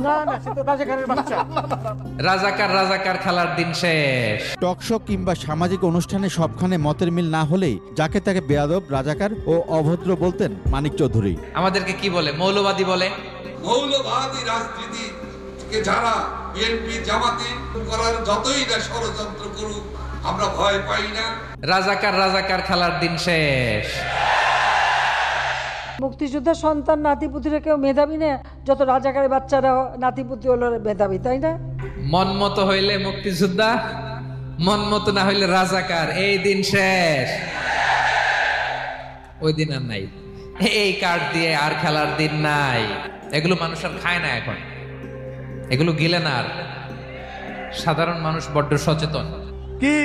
না না, সে তো রাজাকারের বাচ্চা। রাজাকার রাজাকার খেলার দিন শেষ। টকশো কিংবা সামাজিক অনুষ্ঠানে সবখানে মতের মিল না হলেই যাকে তাকে বেয়াদব, রাজাকার ও অভদ্র বলতেন মানিক চৌধুরী। আমাদেরকে কি বলে? মৌলবাদী বলে। মৌলবাদী রাজনীতিকে যারা বিএনপি জামাতে করার যতই না ষড়যন্ত্র করুক, আমরা ভয় পাই না। রাজাকার রাজাকার খেলার দিন শেষ। মুক্তিযোদ্ধার সন্তান নাতিপুতিরা কেউ মেধাবী না, যত রাজাকারের বাচ্চারা নাতিপুতি হলো মেধাবী, তাই না? মন মতো হইলে মুক্তিযোদ্ধা, মন মতো না হইলে রাজাকার। এই দিন শেষ, ওই দিন আর নাই। এই কার্ড দিয়ে আর খেলার দিন নাই। এগুলো মানুষ আর খায় না এখন, এগুলো গিলে না আর। সাধারণ মানুষ বড্ড সচেতন। কি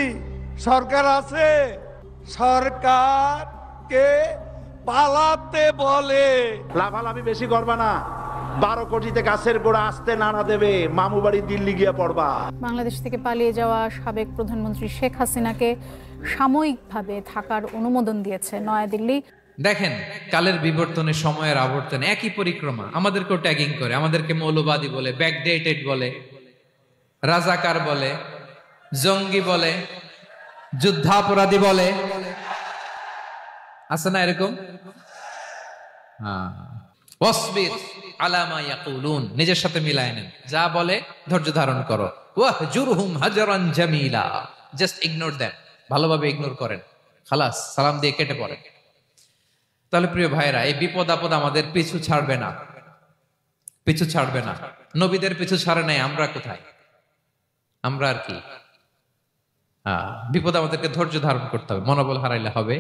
সরকার আছে? সরকারকে পালাতে বলে। লাফালাফি বেশি করবা না, 12 কোটিতে গাছের গোড়া আসতে নাড়া দেবে, মামু বাড়ি দিল্লি গিয়ে পড়বা। বাংলাদেশ থেকে পালিয়ে যাওয়া সাবেক প্রধানমন্ত্রী শেখ হাসিনাকে সাময়িকভাবে থাকার অনুমোদন দিয়েছে নয়াদিল্লি। দেখেন, কালের বিবর্তনে, সময়ের আবর্তনে একই পরিক্রমা। আমাদেরকেও ট্যাগিং করে, আমাদেরকে মৌলবাদী বলে, ব্যাকডেটেড বলে, রাজাকার বলে, জঙ্গি বলে, যুদ্ধাপরাধী বলে। আছে না এরকম? ওয়াসবির আলা মা ইয়াকুলুন, নিজের সাথে মিলায় নেন। যা বলে ধৈর্য ধারণ করো। ওয়াহজুরহুম হাজরান জামিলা, জাস্ট ইগনোর দেম, ভালোভাবে ইগনোর করেন, খালাস, সালাম দিয়ে কেটে পড়েন। তাহলে প্রিয় ভাইরা, এই বিপদ আপদ আমাদের পিছু ছাড়বে না, পিছু ছাড়বে না। নবীদের পিছু ছাড়ে নাই, আমরা কোথায়? আমরা আর কি? বিপদ আমাদেরকে ধৈর্য ধারণ করতে হবে, মনোবল হারাইলে হবে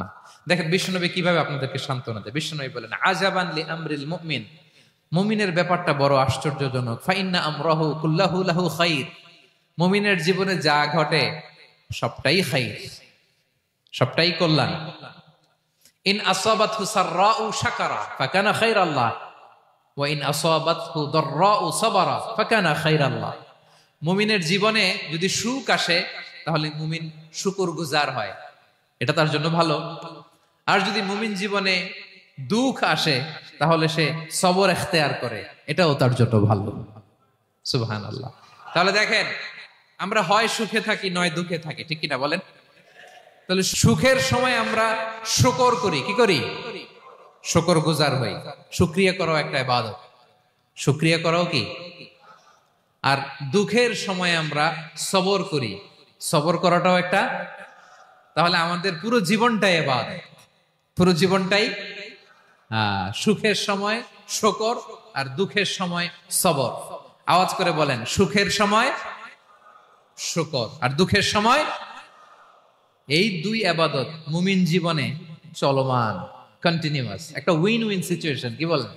না। দেখেন বিশ্বনবী কিভাবে আপনাদেরকে সান্ত্বনা দেয়। বিশ্বনবী বলেন, আজাবান লি আমরিল মুমিন, মুমিনের ব্যাপারটা বড় আশ্চর্যজনক। ফাইন্না আমরাহু কুল্লাহু লাহু খাইর, মুমিনের জীবনে যা ঘটে সবটাই খাইর, সবটাই কল্যাণ। ইন আসাবাতহু সাররাউ শাকারা ফাকানা খাইরাল্লাহ ওয়া ইন আসাবাতহু দাররাউ সাবারা ফাকানা খাইরাল্লাহ। মুমিনের জীবনে যদি সুখ আসে তাহলে মুমিন শুকরগুজার হয়, এটা তার জন্য ভালো। আর যদি মুমিন জীবনে দুঃখ আসে তাহলে সে সবর ইখতিয়ার করে, এটাও তার জন্য ভালো। সুবহানাল্লাহ। তাহলে দেখেন, আমরা হয় সুখে থাকি নয় দুঃখে থাকি, ঠিক কিনা বলেন? তাহলে সুখের সময় আমরা শুকর করি, কি করি? শুকরগুজার হই। শুকরিয়া করাও একটা ইবাদত, শুকরিয়া করাও কি? আর দুঃখের সময় আমরা সবর করি, সবর করাটাও একটা। তাহলে আমাদের পুরো জীবনটাই ইবাদত, পুরো জীবনটাই সুখের সময় শুকর আর দুঃখের সময় সবর। আওয়াজ করে বলেন, সুখের সময় শুকর আর দুঃখের সময়। এই দুই ইবাদত মুমিন জীবনে চলমান, কন্টিনিউয়াস, একটা উইন উইন সিচুয়েশন। কি বলেন?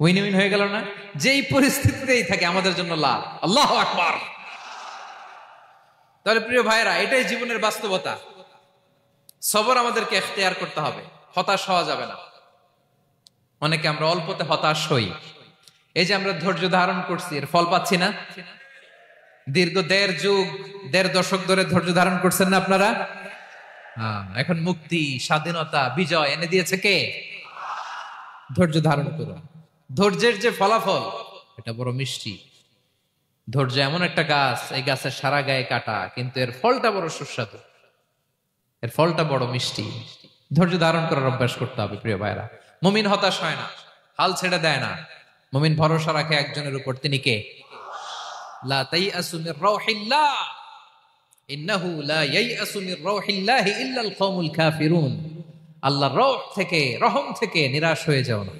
উইন উইন হয়ে গেল না? যেই পরিস্থিতিতেই থাকে আমাদের জন্য লাভ। আল্লাহু আকবার। তাহলে প্রিয় ভাইরা, এটাই জীবনের বাস্তবতা। সবর আমাদেরকে ইখতিয়ার করতে হবে, হতাশ হওয়া যাবে না। অনেকে আমরা অল্পতে হতাশ হই। এই যে আমরা ধৈর্য ধারণ করছি, এর ফল পাচ্ছি না। দীর্ঘ 1.5 যুগ, 1.5 দশক ধরে ধৈর্য ধারণ করছেন না আপনারা? এখন মুক্তি, স্বাধীনতা, বিজয় এনে দিয়েছে কে? ধৈর্য ধারণ করুন। ধৈর্যের যে ফলাফল, এটা বড় মিষ্টি। ধৈর্য এমন একটা গাছ, এই গাছের সারা গায়ে কাটা, কিন্তু এর ফলটা বড় সুস্বাদু, এর ফলটা বড় মিষ্টি। ধৈর্য ধারণ করার অভ্যাস করতে হবে প্রিয় ভাইরা। মুমিন হতাশ হয় না, হাল ছেড়ে দেয় না। মুমিন ভরসা রাখে একজনের উপর, তিনি কে? লা তাইআসু মির রাউহিল্লাহ ইন্নাহু লা ইয়াইআসু মির রাউহিল্লাহি ইল্লাল কওমুল কাফিরুন। আল্লাহর রহ থেকে, রহম থেকে নিরাশ হয়ে যাও না।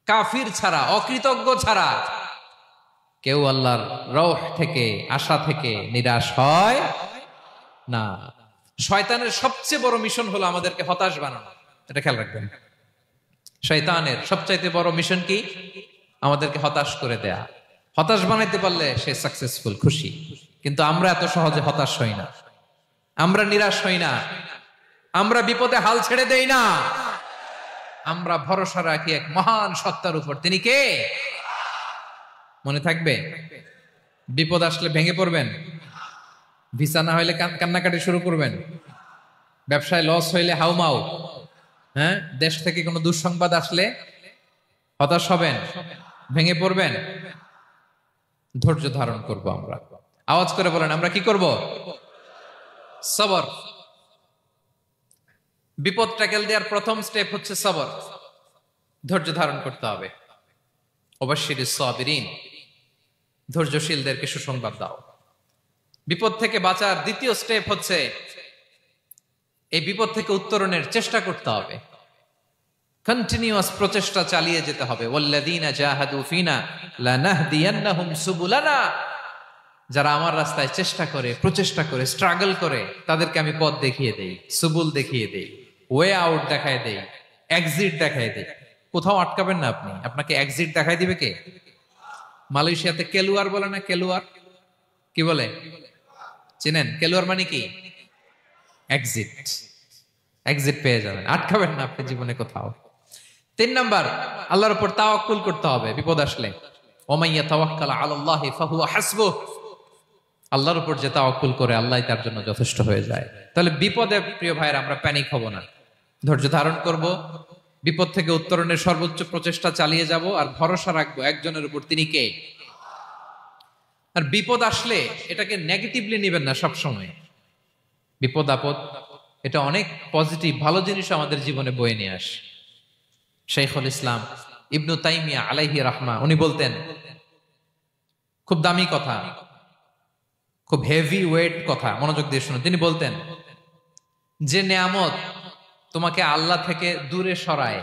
কাফির ছাড়া, অকৃতজ্ঞ ছাড়া কেউ আল্লাহর রহ থেকে, আশা থেকে নিরাশ হয় না। শয়তানের সবচেয়ে বড় মিশন হলো আমাদেরকে হতাশ বানানো, এটা খেয়াল রাখবেন। শয়তানের সবচাইতে বড় মিশন কি? আমাদেরকে হতাশ করে দেয়া। হতাশ বানাইতে পারলে সে সাকসেসফুল, খুশি। কিন্তু আমরা এত সহজে হতাশ হই না, আমরা নিরাশ হই না, আমরা বিপদে হাল ছেড়ে দেই না। আমরা ভরসা রাখি এক মহান সত্তার উপর, তিনি কে? মনে থাকবে? বিপদ আসলে ভেঙে পড়বেন, ভিসা না হইলে কান্নাকাটি শুরু করবেন, ব্যবসায় লস হইলে হাউমাউ, দেশ থেকে কোনো দুঃসংবাদ আসলে হতাশ হবেন। ভেঙে পড়বেন? ধৈর্য ধারণ করব আমরা। আওয়াজ করে বলেন, আমরা কি করব? সবর। বিপদ ট্যাকেল দেওয়ার প্রথম স্টেপ হচ্ছে সবর। ধৈর্য ধারণ করতে হবে। অবশ্যই সাবিরিন, ধৈর্যশীলদেরকে সুসংবাদ দাও। বিপদ থেকে বাঁচার দ্বিতীয় স্টেপ হচ্ছে এই বিপদ থেকে উত্তরণের চেষ্টা করতে হবে। কন্টিনিউয়াস প্রচেষ্টা চালিয়ে যেতে হবে। ওয়াল্লাযীনা জাহাদু ফিনা লানাহদিয়ান্নাহুম সুবুলানা, যারা আমার রাস্তায় চেষ্টা করে, প্রচেষ্টা করে, স্ট্রাগল করে, তাদেরকে আমি পথ দেখিয়ে দেই, সুবুল দেখিয়ে দেই, ওয়ে আউট দেখায় দেই, এক্সিট দেখায় দেই। কোথাও আটকাবেন না আপনি, আপনাকে এক্সিট দেখায় দিবে কে? মালয়েশিয়াতে কেলুয়ার বলে না? কেলুয়ার কি বলে চিনেন? কেলুয়ার মানে কি? এক্সিট। এক্সিট পেয়ে যাবেন, আটকাবেন না আপনি জীবনে কোথাও। 3 নাম্বার, আল্লাহর উপর তাওয়াক্কুল করতে হবে বিপদ আসলে। ওমাইয়া তাওয়াক্কাল আলাল্লাহি ফাহুয়া হাসবুহ, আল্লাহর উপর যে তাওয়াক্কুল করে আল্লাহই তার জন্য যথেষ্ট হয়ে যায়। তাহলে বিপদে প্রিয় ভাইরা আমরা প্যানিক হব না, ধৈর্য ধারণ করব, বিপদ থেকে উত্তরণের সর্বোচ্চ প্রচেষ্টা চালিয়ে যাব, আর ভরসা রাখবো একজনের উপর, তিনি কে? আর বিপদ আসলে এটাকে নেগেটিভলি নেবেন না সবসময়। বিপদ আপদ এটা অনেক পজিটিভ ভালো জিনিস আমাদের জীবনে বয়ে নিয়ে আসে। শাইখুল ইসলাম ইবনু তাইমিয়া আলাইহি রাহমা উনি বলতেন, খুব দামি কথা, খুব হেভি ওয়েট কথা, মনোযোগ দিয়ে শুনুন। তিনি বলতেন, যে নেয়ামত তোমাকে আল্লাহ থেকে দূরে সরায়,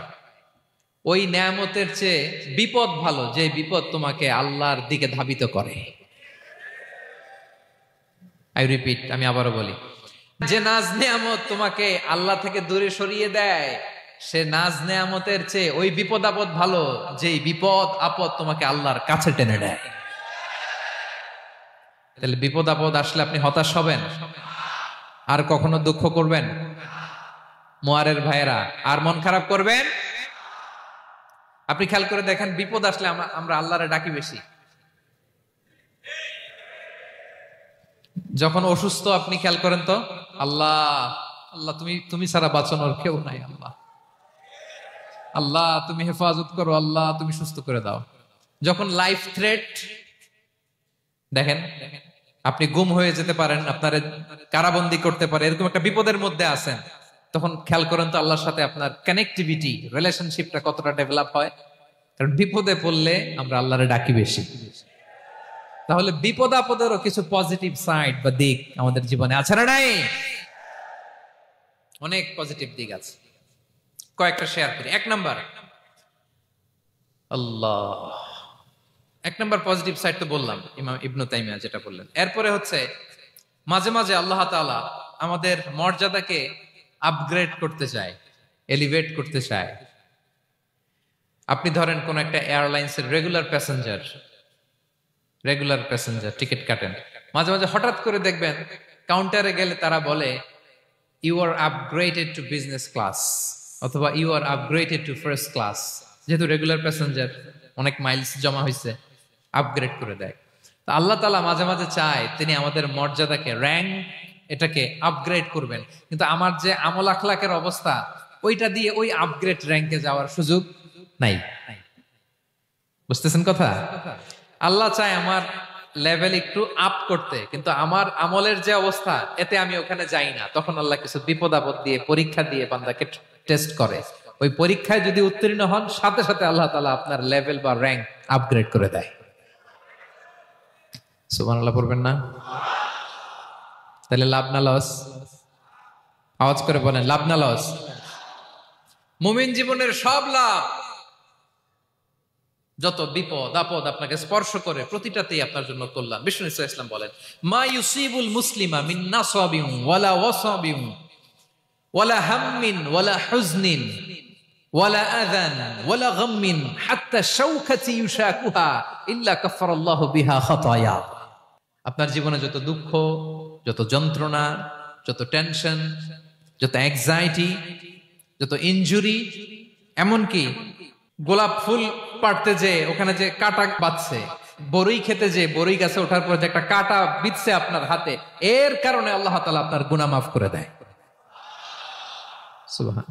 ওই নেয়ামতের চেয়ে বিপদ ভালো যে বিপদ তোমাকে আল্লাহর দিকে ধাবিত করে। আই রিপিট, আমি আবারও বলি, যে নাজ নেয়ামত তোমাকে আল্লাহ থেকে দূরে সরিয়ে দেয়, সে নাজ নেয়ামতের চেয়ে ওই বিপদ আপদ ভালো যেই বিপদ আপদ তোমাকে আল্লাহর কাছে টেনে দেয়। তাহলে বিপদ আপদ আসলে আপনি হতাশ হবেন? আর কখনো দুঃখ করবেন? মোয়ারের ভাইয়েরা, আর মন খারাপ করবেন? আপনি খেয়াল করে দেখেন, বিপদ আসলে আমরা আল্লাহরে ডাকি বেশি। যখন অসুস্থ আপনি খেয়াল করেন তো, আল্লাহ আল্লাহ তুমি ছাড়া বাঁচানোর কেউ নাই, আল্লাহ আল্লাহ তুমি হেফাজত করো, আল্লাহ তুমি সুস্থ করে দাও। যখন লাইফ থ্রেট, দেখেন আপনি গুম হয়ে যেতে পারেন, আপনার কারাবন্দী করতে পারে, এরকম একটা বিপদের মধ্যে আছেন, তখন খেয়াল করেন তো আল্লাহর সাথে আপনার কানেক্টিভিটি, রিলেশনশিপটা কতটা ডেভেলপ হয়। কারণ বিপদে পড়লে আমরা আল্লাহরে ডাকি বেশি। তাহলে বিপদ আপদেরও কিছু পজিটিভ সাইড বা দিক আমাদের জীবনে আছে না নাই? অনেক পজিটিভ দিক আছে, কয়েকটা শেয়ার করি। 1 নাম্বার, আল্লাহ, 1 নাম্বার পজিটিভ সাইড তো বললাম, ইমাম ইবনু তাইমিয়া যেটা বললেন। এরপরে হচ্ছে মাঝে মাঝে আল্লাহ তাআলা আমাদের মর্যাদাকে আপগ্রেড করতে চায়, এলিভেট করতে চায়। আপনি ধরেন কোন একটা এয়ারলাইন্সের রেগুলার প্যাসেঞ্জার টিকিট কাটেন, মাঝে মাঝে হঠাৎ করে দেখবেন কাউন্টারে গেলে তারা বলে you are upgraded to business class, অথবা you are upgraded to first class. যেহেতু রেগুলার প্যাসেঞ্জার, অনেক মাইলস জমা হয়েছে, আপগ্রেড করে দেয়। তো আল্লাহ তাআলা মাঝে মাঝে চায় তিনি আমাদের মর্যাদাকে, র্যাঙ্ক, এটাকে আপগ্রেড করবেন। কিন্তু আমার যে আমল আখলাকের অবস্থা, ওইটা দিয়ে ওই আপগ্রেড র্যাঙ্কে যাওয়ার সুযোগ নাই। বুঝতেছেন কথা? আল্লাহ চায় আমার লেভেল একটু আপ করতে, কিন্তু আমার আমলের যে অবস্থা, এতে আমি ওখানে যাই না। তখন আল্লাহ কিছু বিপদ আপদ দিয়ে, পরীক্ষা দিয়ে বান্দাকে টেস্ট করে। ওই পরীক্ষায় যদি উত্তীর্ণ হন, সাথে সাথে আল্লাহ তাআলা আপনার লেভেল বা র্যাঙ্ক আপগ্রেড করে দেয়। সুবহানাল্লাহ পড়বেন না? তাহলে লাভ না লস? আওয়াজ করে বলেন, লাভ না লস? মুমিন জীবনের সব লাভ। যত বিপদ আপদ আপনাকে স্পর্শ করে, প্রতিটাতেই আপনার জন্য কল্যাণ। বিষ্ণু ইসলাম বলেন, মা ইউসিবুল মুসলিমা মিন নাসাবিন ওয়ালা ওয়াসাবিন ওয়ালা হাম্মিন ওয়ালা হুজনিন ওয়ালা আযান ওয়ালা গাম্মিন হাত্তা শাওকাতি ইউশাকুহা ইল্লা কাফারাল্লাহু বিহা খাতায়া। আপনার জীবনে যত দুঃখ, যত যন্ত্রণা, যত টেনশন, যত অ্যাংজাইটি, যত ইনজুরি, এমনকি গোলাপ ফুল পাড়তে যে ওখানে যে কাটা বাঁধছে, বরই খেতে যে বরই গাছে ওঠার পর যে একটা কাটা বিঁধছে আপনার হাতে, এর কারণে আল্লাহ তাআলা আপনার গুনাহ মাফ করে দেয়। সুবহান।